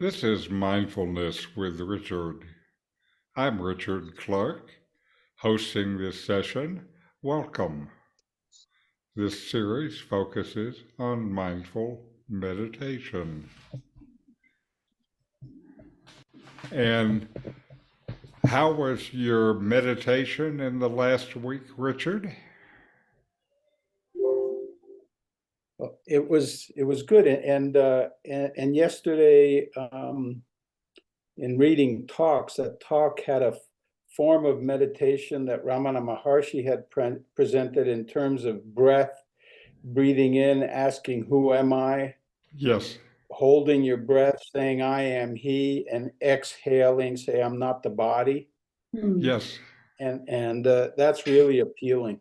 This is Mindfulness with Richard. I'm Richard Clarke, hosting this session. Welcome. This series focuses on mindful meditation. And how was your meditation in the last week, Richard? It was good, and yesterday, in reading talks, that talk had a form of meditation that Ramana Maharshi had presented in terms of breath, breathing in, asking, "Who am I?" Yes, Holding your breath, saying, "I am he," and exhaling, say, "I'm not the body." yes, And that's really appealing. I'm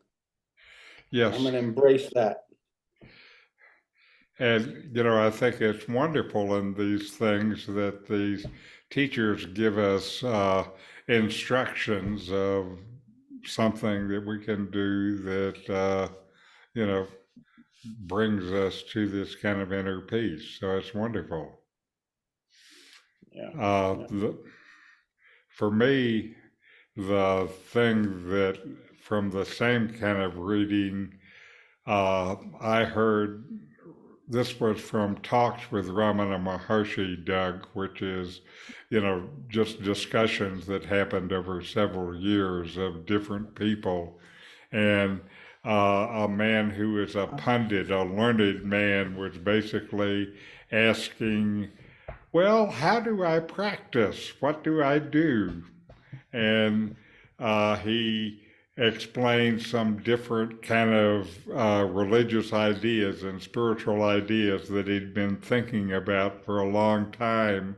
yes. going to embrace that. And, I think it's wonderful in these things that these teachers give us instructions of something that we can do that, you know, brings us to this kind of inner peace. So it's wonderful. Yeah. Uh, Yeah. the, for me, the thing that from the same kind of reading, I heard this was from Talks with Ramana Maharshi, Doug, which is, just discussions that happened over several years of different people. And a man who is a pundit, a learned man, was basically asking, well, how do I practice? What do I do? And he explained some different kind of religious ideas and spiritual ideas that he'd been thinking about for a long time.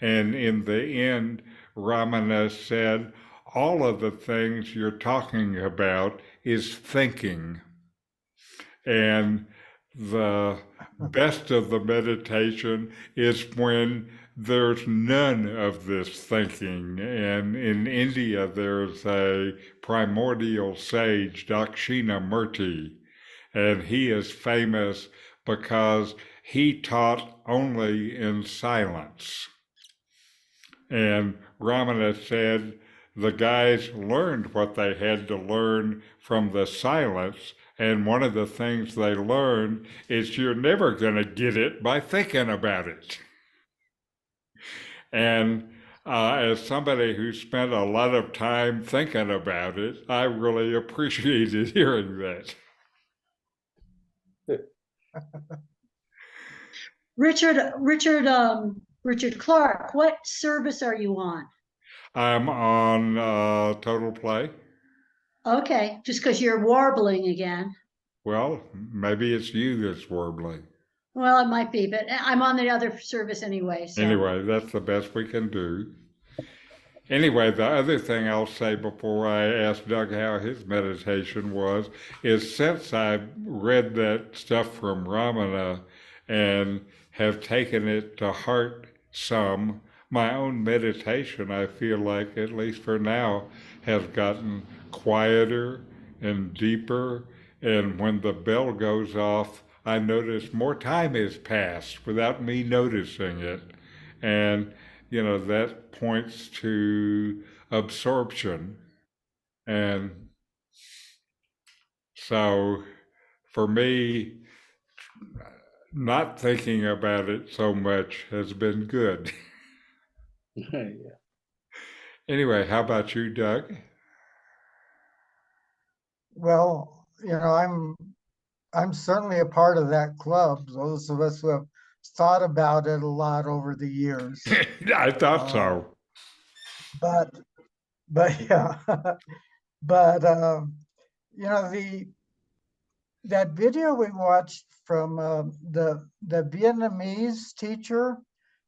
And in the end, Ramana said, all of the things you're talking about is thinking. And the best of the meditation is when there's none of this thinking. And in India, there's a primordial sage, Dakshinamurti, and he is famous because he taught only in silence. And Ramana said the guys learned what they had to learn from the silence. And one of the things they learned is you're never going to get it by thinking about it. And as somebody who spent a lot of time thinking about it, I really appreciated hearing that. Richard Clarke, what service are you on? I'm on Total Play. Okay, just because you're warbling again. Well, maybe it's you that's warbling. Well, it might be, but I'm on the other service anyway. So. Anyway, that's the best we can do. Anyway, the other thing I'll say before I ask Doug how his meditation was is since I've read that stuff from Ramana and have taken it to heart some, my own meditation, I feel like, at least for now, has gotten quieter and deeper. And when the bell goes off, I notice more time has passed without me noticing it. And that points to absorption. And so for me, not thinking about it so much has been good. Yeah. Anyway, how about you, Doug? Well, I'm certainly a part of that club. Those of us who have thought about it a lot over the years. I thought so. But yeah, but that video we watched from the Vietnamese teacher,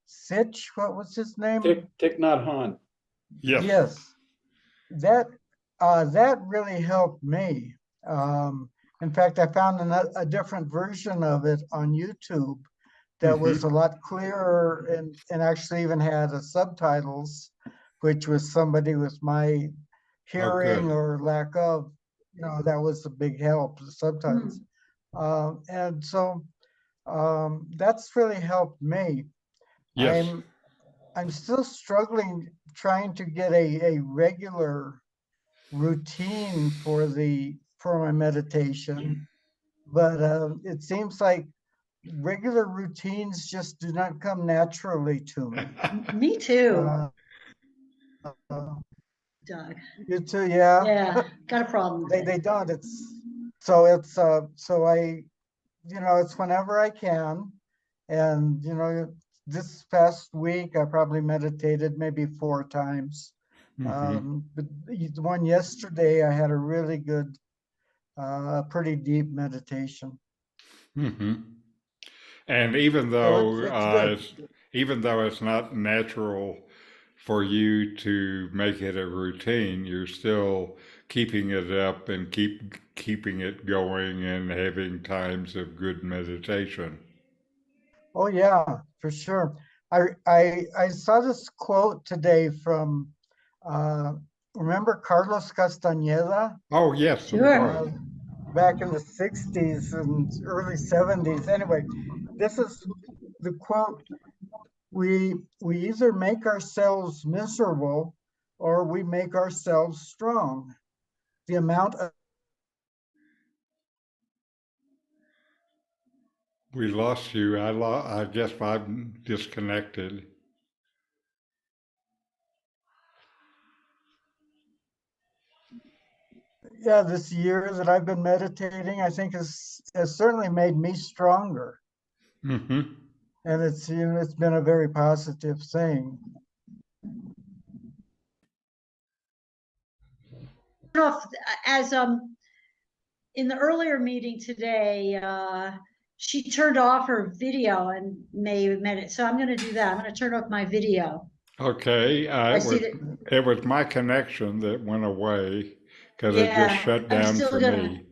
Sitch, what was his name? Thich Nhat Hanh. Yes. Yes, that really helped me. In fact, I found a different version of it on YouTube that was a lot clearer and actually even had subtitles, which was somebody with my hearing or lack of, that was a big help, the subtitles. And so that's really helped me. Yes. I'm still struggling trying to get a regular routine for my meditation, but it seems like regular routines just do not come naturally to me. Me too, Uh, Doug. you too, yeah. Yeah, got a problem with They it. don't. It's whenever I can, and this past week I probably meditated maybe 4 times. But the one yesterday I had a really good, pretty deep meditation. hmm And even So though it's good. even though it's not natural for you to make it a routine, you're still keeping it up and keeping it going and having times of good meditation. Oh yeah, for sure. I saw this quote today from uh, remember Carlos Castañeda, Oh yes, of Sure. course. back in the 60s and early 70s. Anyway, this is the quote: we either make ourselves miserable or we make ourselves strong. The amount of We lost you. I guess I'm disconnected. yeah, this year that I've been meditating, I think has certainly made me stronger. hmm And it's been a very positive thing. Off as in the earlier meeting today, she turned off her video and may have met it. So I'm going to do that. I'm going to turn off my video. Okay, I see that. it was my connection that went away because it just Yeah, shut down for me.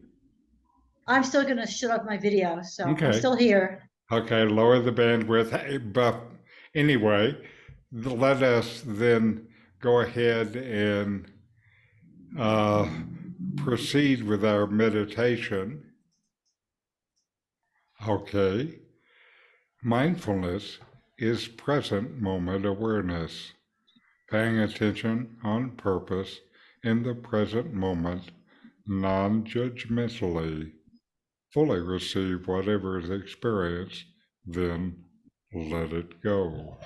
I'm still gonna shut off my video. So I'm Okay. still here. Okay, lower the bandwidth. Hey, but anyway, let us then go ahead and uh, proceed with our meditation. Okay. Mindfulness is present moment awareness, paying attention on purpose in the present moment, non judgmentally. Fully receive whatever is experienced, then let it go.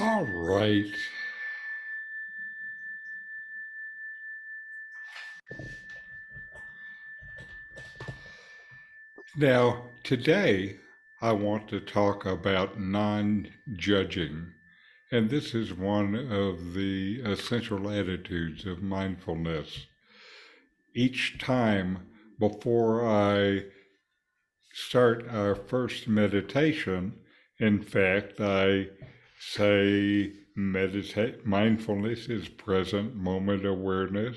All right. Now, today I want to talk about non-judging, and this is one of the essential attitudes of mindfulness. Each time before I start our first meditation, in fact, I say meditate. Mindfulness is present moment awareness,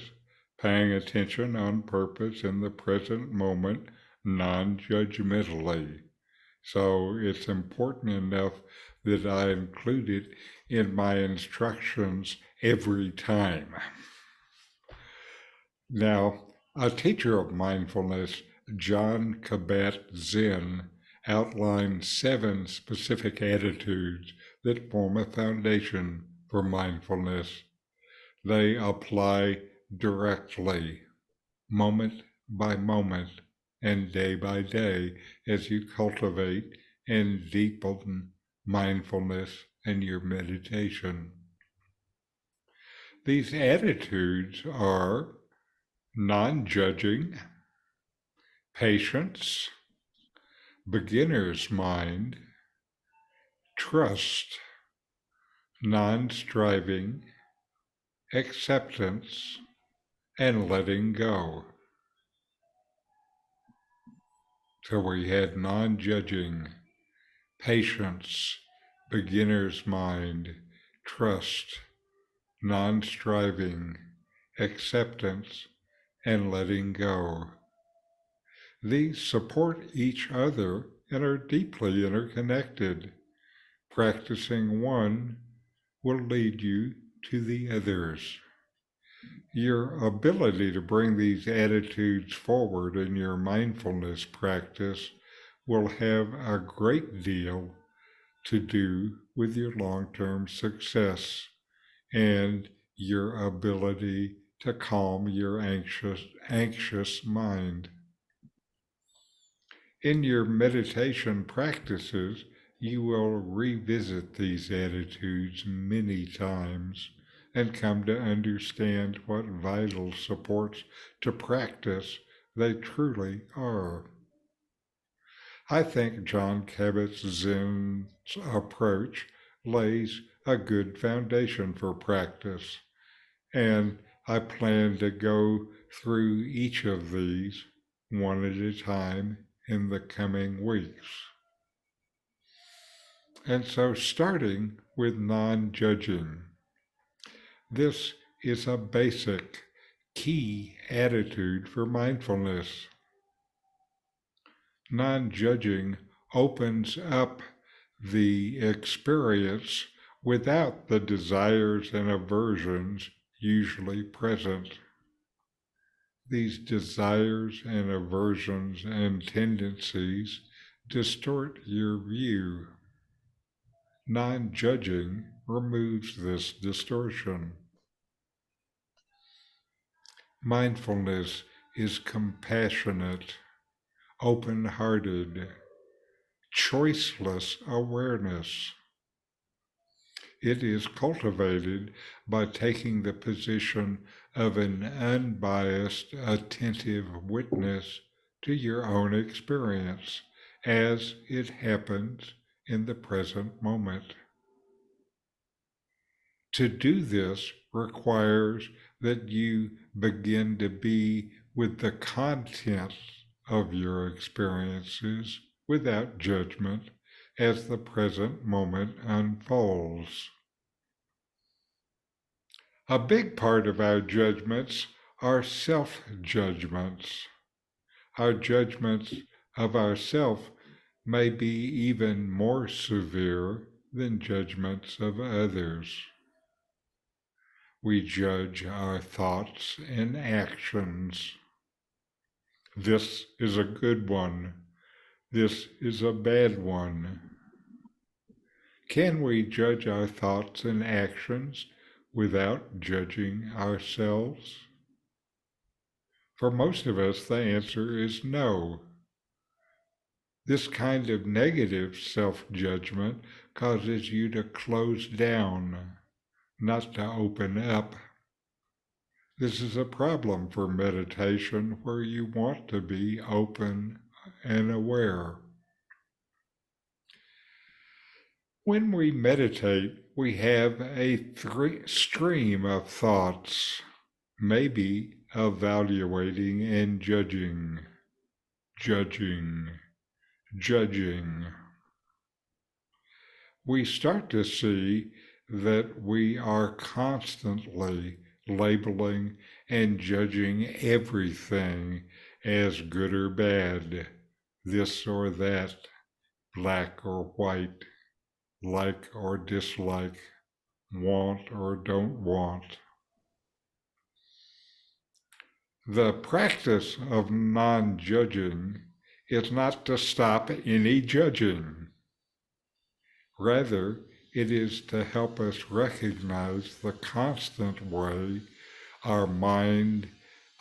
paying attention on purpose in the present moment, non-judgmentally. So it's important enough that I include it in my instructions every time. Now, a teacher of mindfulness, Jon Kabat-Zinn, outlined 7 specific attitudes that form a foundation for mindfulness. They apply directly, moment by moment, and day by day as you cultivate and deepen mindfulness in your meditation. These attitudes are non-judging, patience, beginner's mind, trust, non-striving, acceptance, and letting go. So we had non-judging, patience, beginner's mind, trust, non-striving, acceptance, and letting go. These support each other and are deeply interconnected. Practicing one will lead you to the others. Your ability to bring these attitudes forward in your mindfulness practice will have a great deal to do with your long-term success and your ability to calm your anxious mind. In your meditation practices, you will revisit these attitudes many times and come to understand what vital supports to practice they truly are. I think Jon Kabat-Zinn's approach lays a good foundation for practice, and I plan to go through each of these one at a time in the coming weeks. And so starting with non-judging. This is a basic key attitude for mindfulness. Non-judging opens up the experience without the desires and aversions usually present. These desires and aversions and tendencies distort your view. Non-judging removes this distortion. Mindfulness is compassionate, open-hearted, choiceless awareness. It is cultivated by taking the position of an unbiased, attentive witness to your own experience as it happens in the present moment. To do this requires that you begin to be with the content of your experiences without judgment as the present moment unfolds. A big part of our judgments are self-judgments. Our judgments of ourself may be even more severe than judgments of others. We judge our thoughts and actions. This is a good one. This is a bad one. Can we judge our thoughts and actions without judging ourselves? For most of us, the answer is no. This kind of negative self-judgment causes you to close down, not to open up. This is a problem for meditation where you want to be open and aware. When we meditate, we have a stream of thoughts, maybe evaluating and judging. We start to see that we are constantly labeling and judging everything as good or bad, this or that, black or white, like or dislike, want or don't want. The practice of non-judging is not to stop any judging. Rather, it is to help us recognize the constant way our mind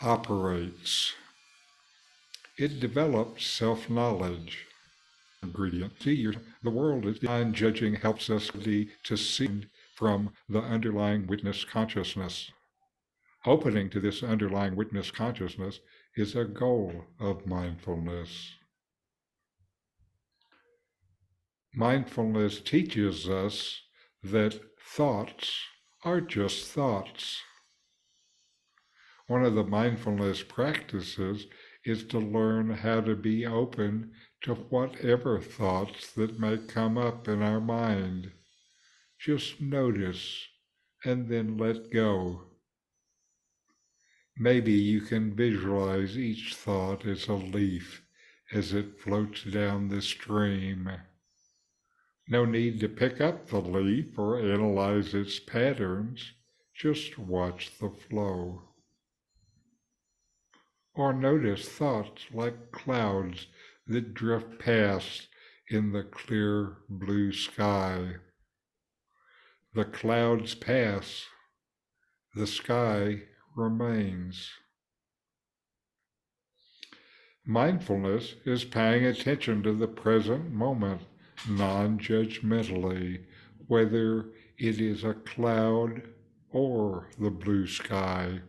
operates. It develops self-knowledge. Ingredient. The world is non-judging helps us to see from the underlying witness consciousness. Opening to this underlying witness consciousness is a goal of mindfulness. Mindfulness teaches us that thoughts are just thoughts. One of the mindfulness practices is to learn how to be open to whatever thoughts that may come up in our mind. Just notice and then let go. Maybe you can visualize each thought as a leaf as it floats down the stream. No need to pick up the leaf or analyze its patterns, just watch the flow. Or notice thoughts like clouds that drift past in the clear blue sky. The clouds pass, the sky remains. Mindfulness is paying attention to the present moment, non-judgmentally, whether it is a cloud or the blue sky.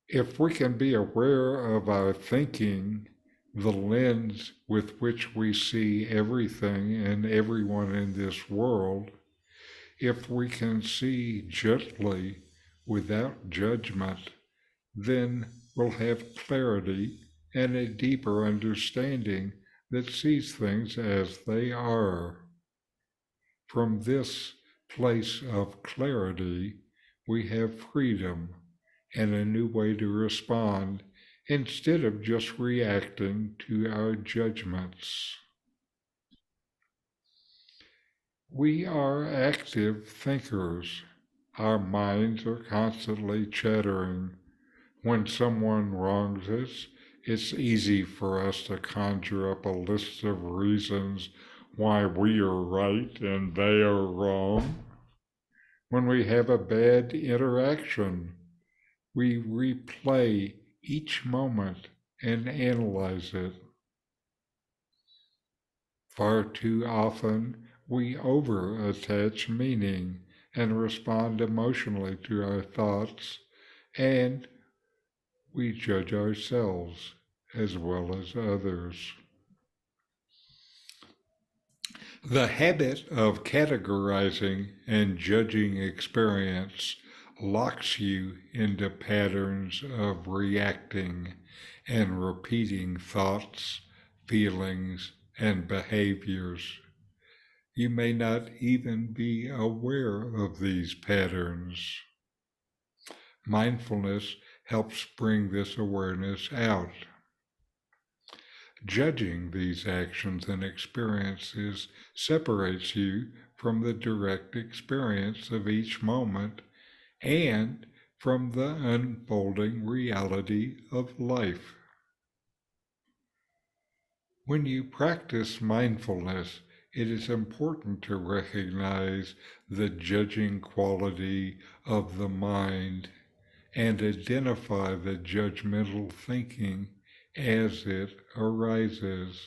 If we can be aware of our thinking, the lens with which we see everything and everyone in this world, if we can see gently without judgment, then we'll have clarity and a deeper understanding that sees things as they are. From this place of clarity, we have freedom and a new way to respond instead of just reacting to our judgments. We are active thinkers. Our minds are constantly chattering. When someone wrongs us, it's easy for us to conjure up a list of reasons why we are right and they are wrong. When we have a bad interaction, we replay each moment and analyze it. Far too often, we over-attach meaning and respond emotionally to our thoughts, and we judge ourselves as well as others. The habit of categorizing and judging experience locks you into patterns of reacting and repeating thoughts, feelings, and behaviors. You may not even be aware of these patterns. Mindfulness helps bring this awareness out. Judging these actions and experiences separates you from the direct experience of each moment and from the unfolding reality of life. When you practice mindfulness, it is important to recognize the judging quality of the mind and identify the judgmental thinking as it arises.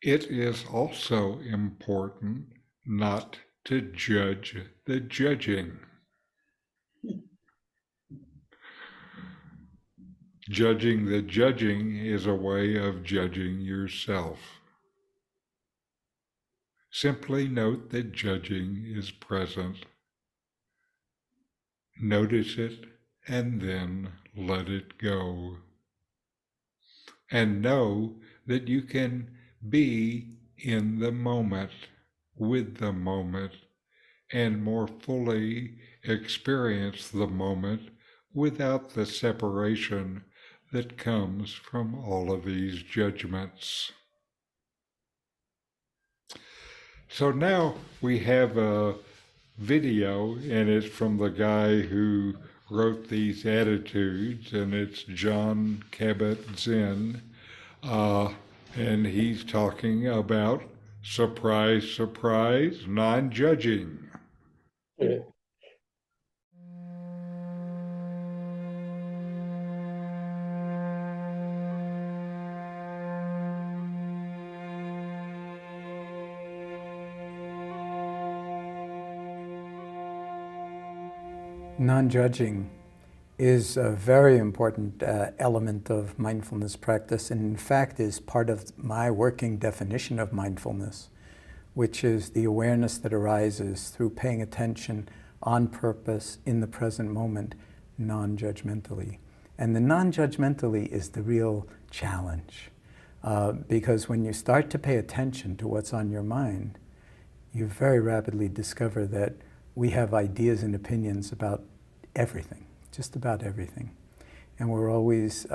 It is also important not to judge the judging. Judging the judging is a way of judging yourself. Simply note that judging is present. Notice it and then let it go. And know that you can be in the moment, with the moment, and more fully experience the moment without the separation that comes from all of these judgments. So now we have a video, and it's from the guy who wrote these attitudes, and it's Jon Kabat-Zinn, and he's talking about surprise, surprise, non-judging. Yeah. Non-judging is a very important element of mindfulness practice, and in fact is part of my working definition of mindfulness, which is the awareness that arises through paying attention on purpose in the present moment, non-judgmentally. And the non-judgmentally is the real challenge, because when you start to pay attention to what's on your mind, you very rapidly discover that we have ideas and opinions about everything, just about everything. And we're always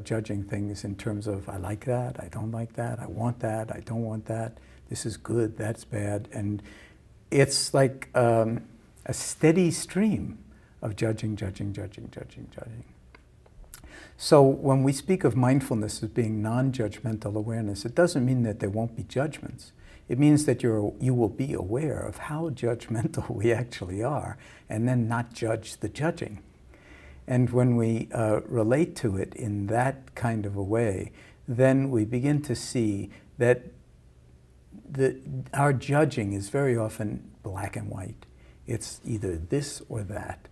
judging things in terms of, I like that, I don't like that, I want that, I don't want that, this is good, that's bad. And it's like a steady stream of judging. So when we speak of mindfulness as being non-judgmental awareness, it doesn't mean that there won't be judgments. It means that you will be aware of how judgmental we actually are, and then not judge the judging. And when we relate to it in that kind of a way, then we begin to see that our judging is very often black and white. It's either this or that,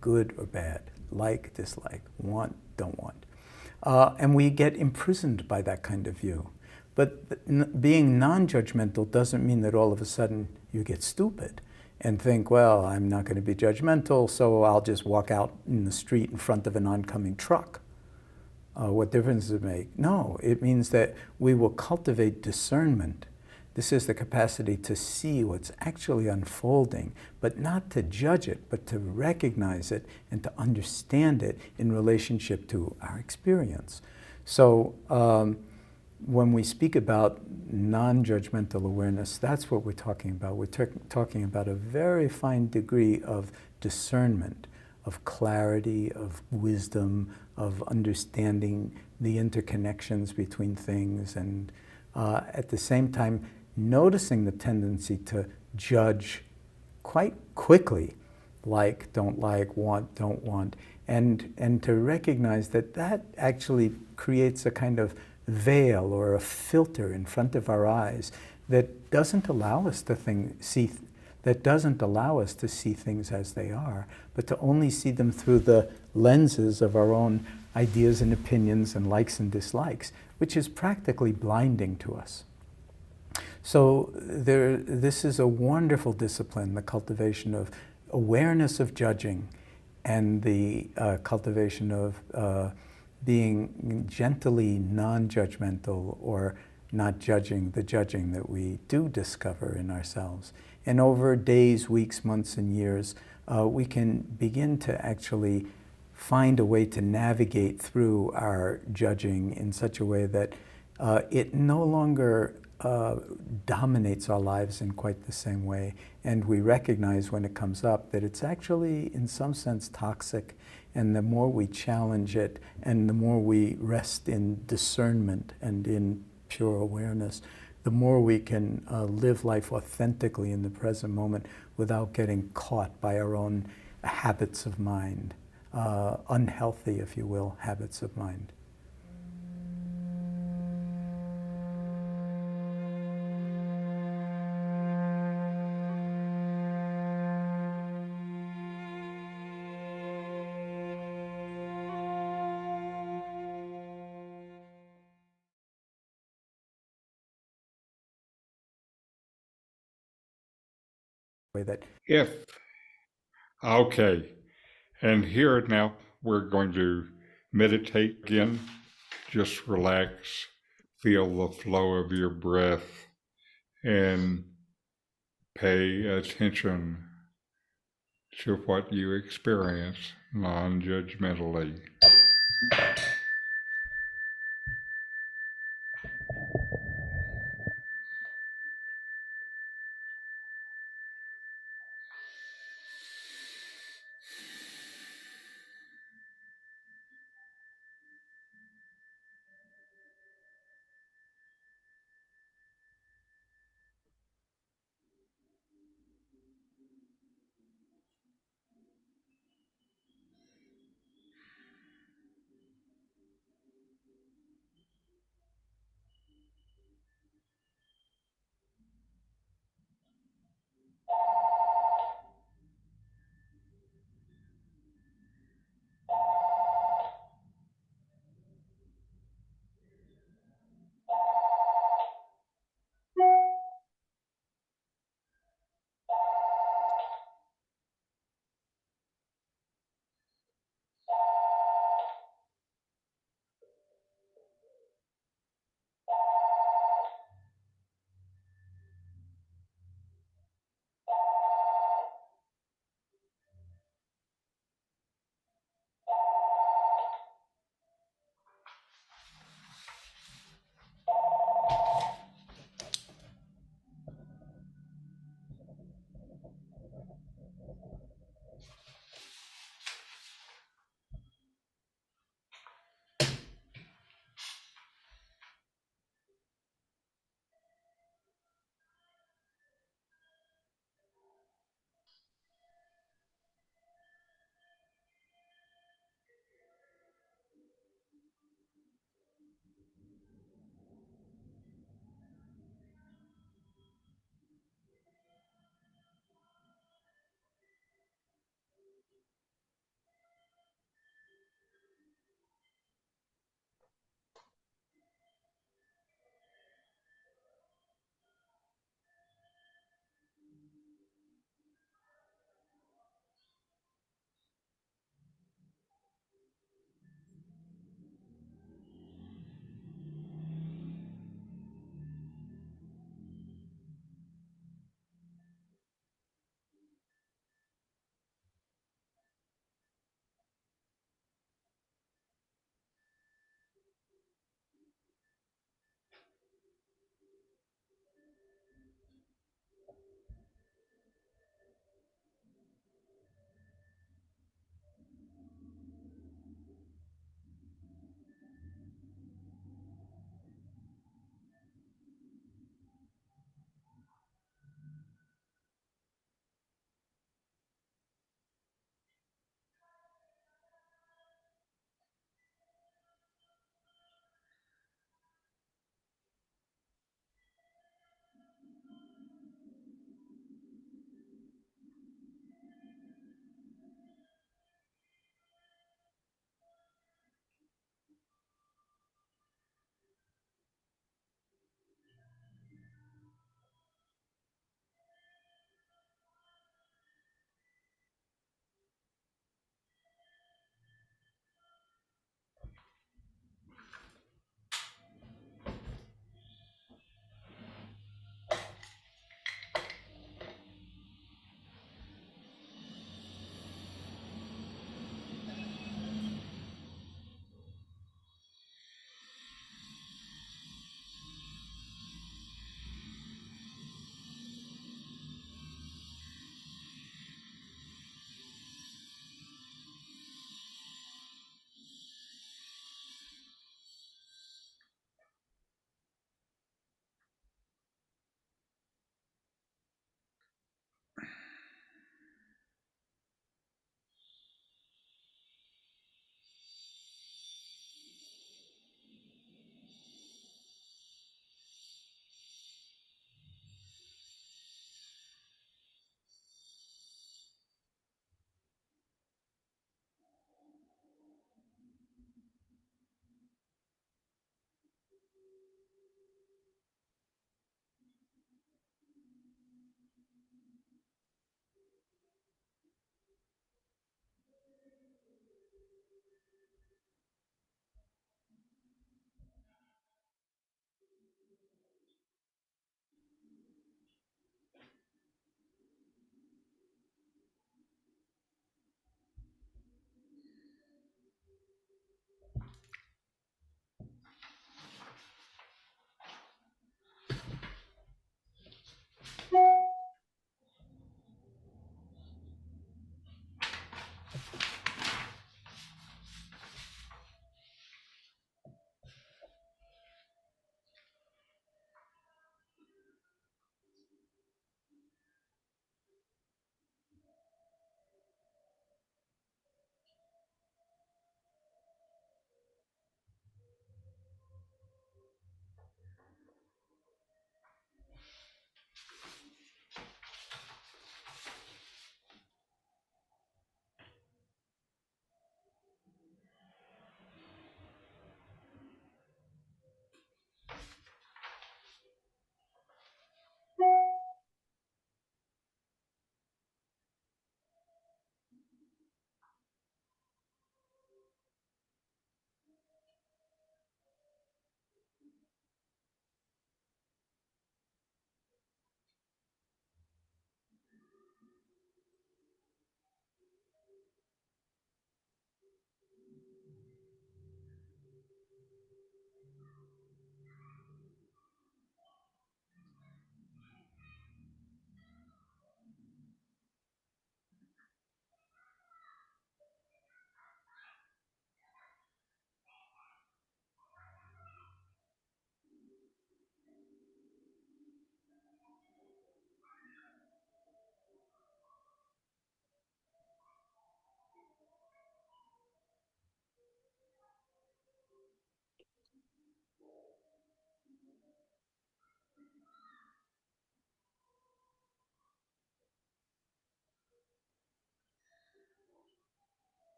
good or bad, like, dislike, want, don't want. And we get imprisoned by that kind of view. But being non-judgmental doesn't mean that all of a sudden you get stupid and think, well, I'm not going to be judgmental, so I'll just walk out in the street in front of an oncoming truck. What difference does it make? No, it means that we will cultivate discernment. This is the capacity to see what's actually unfolding, but not to judge it, but to recognize it and to understand it in relationship to our experience. So when we speak about non-judgmental awareness, that's what we're talking about. We're talking about a very fine degree of discernment, of clarity, of wisdom, of understanding the interconnections between things, and at the same time, noticing the tendency to judge quite quickly, like, don't like, want, don't want, and to recognize that that actually creates a kind of veil or a filter in front of our eyes that doesn't allow us to see things as they are, but to only see them through the lenses of our own ideas and opinions and likes and dislikes, which is practically blinding to us. So this is a wonderful discipline, the cultivation of awareness of judging and the cultivation of being gently non-judgmental, or not judging the judging that we do discover in ourselves. And over days, weeks, months, and years, we can begin to actually find a way to navigate through our judging in such a way that it no longer dominates our lives in quite the same way. And we recognize when it comes up that it's actually, in some sense, toxic. And the more we challenge it, and the more we rest in discernment and in pure awareness, the more we can live life authentically in the present moment without getting caught by our own habits of mind. unhealthy, if you will, habits of mind. That Okay, and here now we're going to meditate again. Just relax, feel the flow of your breath, and pay attention to what you experience non-judgmentally.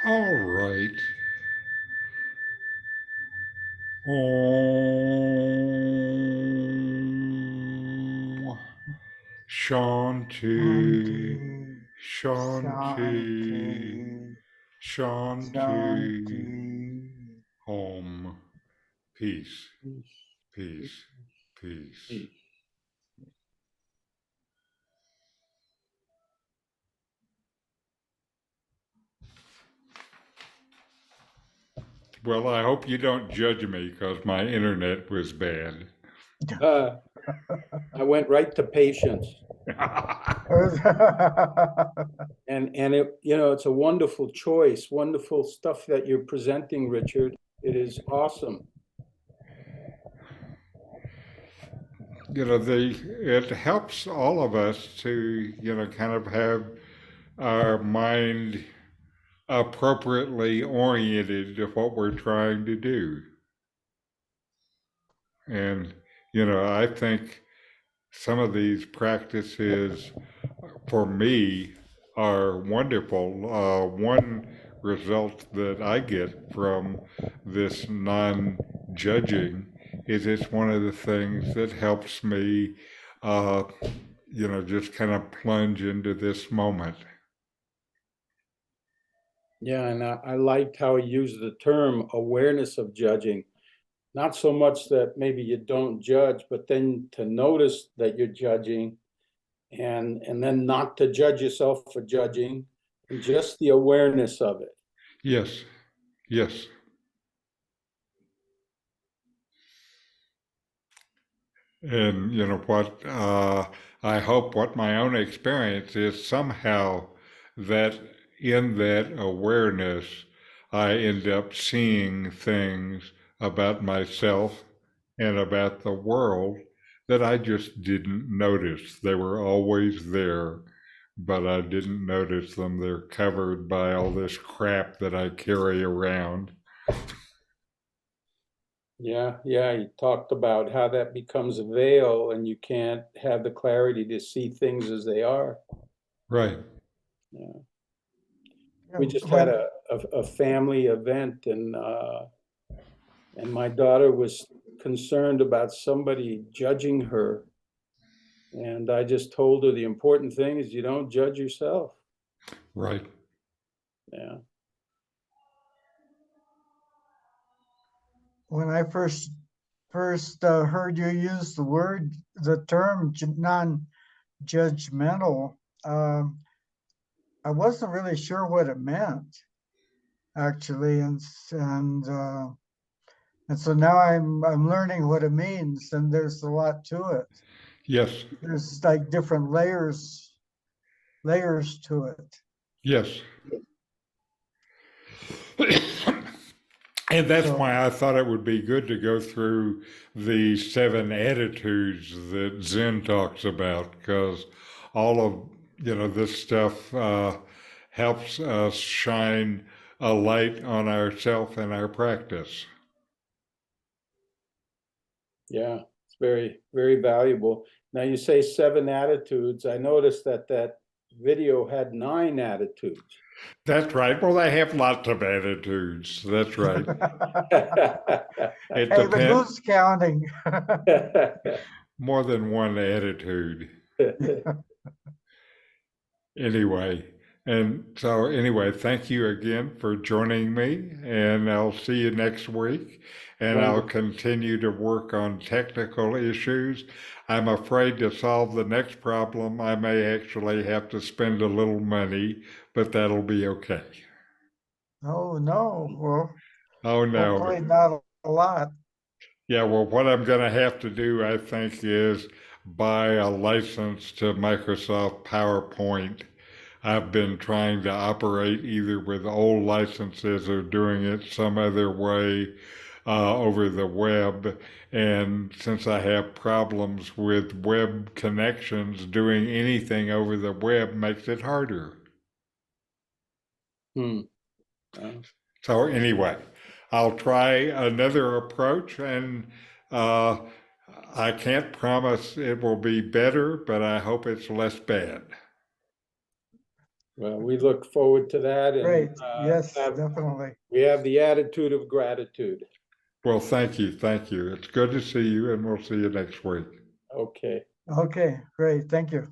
All right. Om Shanti, Shanti, Shanti, Shanti, Shanti. Shanti. Om. Peace, Peace, peace, peace. peace. Well, I hope you don't judge me because my internet was bad. I went right to patience. And it, it's a wonderful choice, wonderful stuff that you're presenting, Richard. It is awesome. It helps all of us to, kind of have our mind appropriately oriented to what we're trying to do. And, I think some of these practices for me are wonderful. One result that I get from this non-judging is it's one of the things that helps me, just kind of plunge into this moment. Yeah, and I liked how he used the term awareness of judging. Not so much that maybe you don't judge, but then to notice that you're judging and then not to judge yourself for judging, and just the awareness of it. Yes, yes. And what I hope what my own experience is somehow that in that awareness, I end up seeing things about myself and about the world that I just didn't notice. They were always there, but I didn't notice them. They're covered by all this crap that I carry around. Yeah, he talked about how that becomes a veil and you can't have the clarity to see things as they are. Right. Yeah. We just had a family event and my daughter was concerned about somebody judging her. And I just told her the important thing is you don't judge yourself. Right. Yeah. When I first heard you use the term non-judgmental, I wasn't really sure what it meant, actually, and so now I'm learning what it means, and there's a lot to it. Yes. There's like different layers to it. Yes. And that's So, why I thought it would be good to go through the 7 attitudes that Zen talks about, because all of this stuff helps us shine a light on ourself and our practice. Yeah, it's very, very valuable. Now you say 7 attitudes. I noticed that video had 9 attitudes. That's right. Well, they have lots of attitudes. That's right. It hey, but depends. who's counting? More than one attitude. Anyway, thank you again for joining me, and I'll see you next week. And I'll Wonderful. continue to work on technical issues. I'm afraid to solve the next problem, I may actually have to spend a little money, but that'll be okay. Oh, no. Well, Oh, no. hopefully not a lot. Yeah, well, what I'm going to have to do, I think, is buy a license to Microsoft PowerPoint. I've been trying to operate either with old licenses or doing it some other way over the web. And since I have problems with web connections, doing anything over the web makes it harder. Hmm. So anyway, I'll try another approach, and uh, I can't promise it will be better, but I hope it's less bad. Well, we look forward to that. And, Great, yes, have- definitely. we have the attitude of gratitude. Well, thank you. Thank you. It's good to see you, and we'll see you next week. Okay. Okay, great, thank you.